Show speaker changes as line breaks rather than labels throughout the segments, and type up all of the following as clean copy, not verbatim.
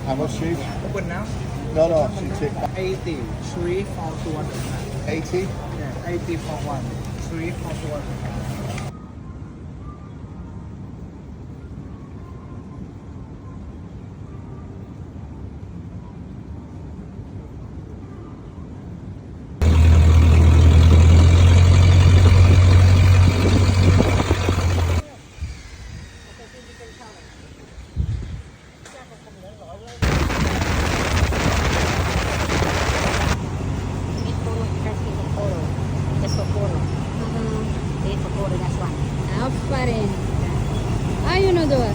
How much sheep?
Open now.
No, she take
80. 3 for 200.
80.
Yeah, 80 for 1. 3 for 200.
Apa rin? Ayun na doon.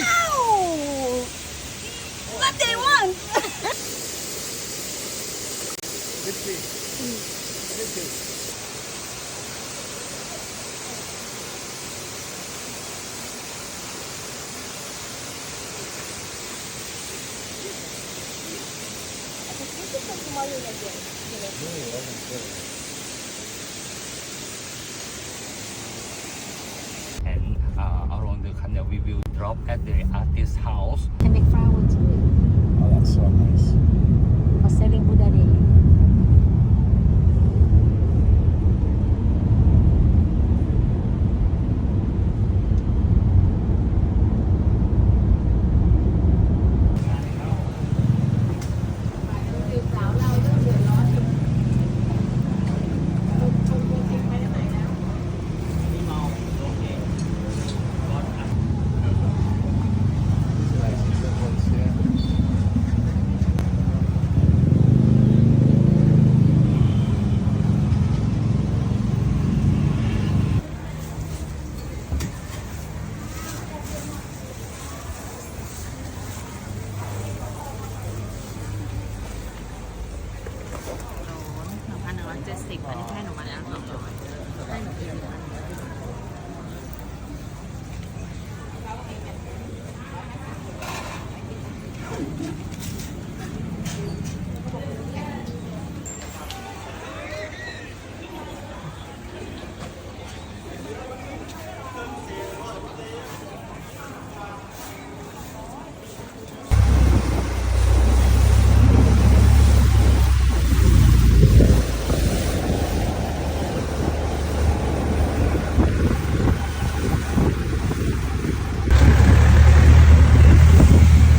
Ow! What they want?
And around the canal we will drop at the artist's house.
I make flower too.
Oh, that's so nice.
For selling Buddha Day.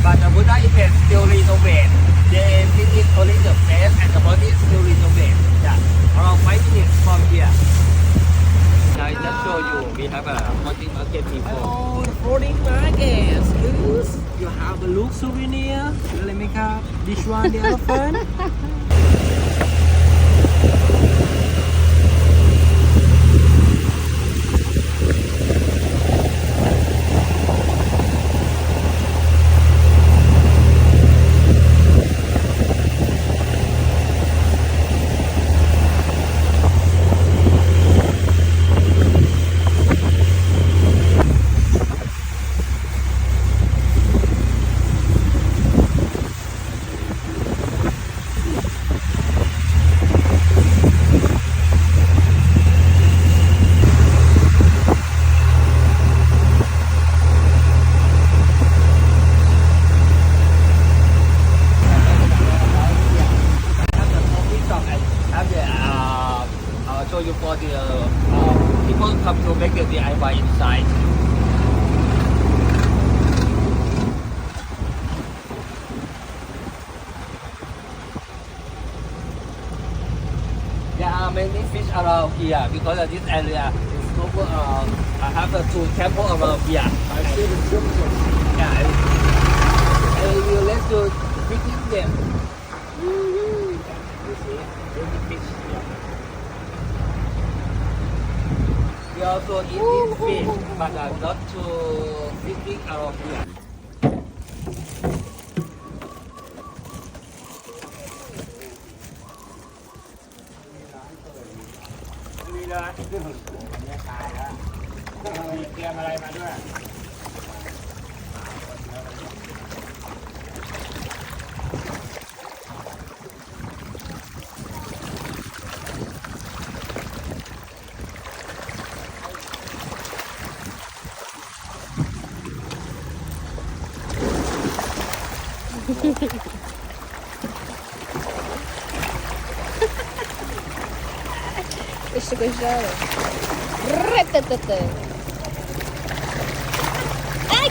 But the Buddha is still renovate. They visit only the face and the body is still renovate. Yeah, around 5 minutes from here. Now I just show you, we have a floating market before.
Oh, the floating market. Goose. You have a look souvenir. Let me up. This one, the elephant.
show you for the people come to make the DIY inside. There are many fish around here because of this area is over. I have two temple around here.
I see the children.
Yeah, and you let to picking them. You see, many fish here. We also eat this fish, but not to fishing around here.
มีเลยเนี่ยตายแล้วมีเตรียมอะไรมาด้วย
Jeszcze go żało. Retetetet. Aj!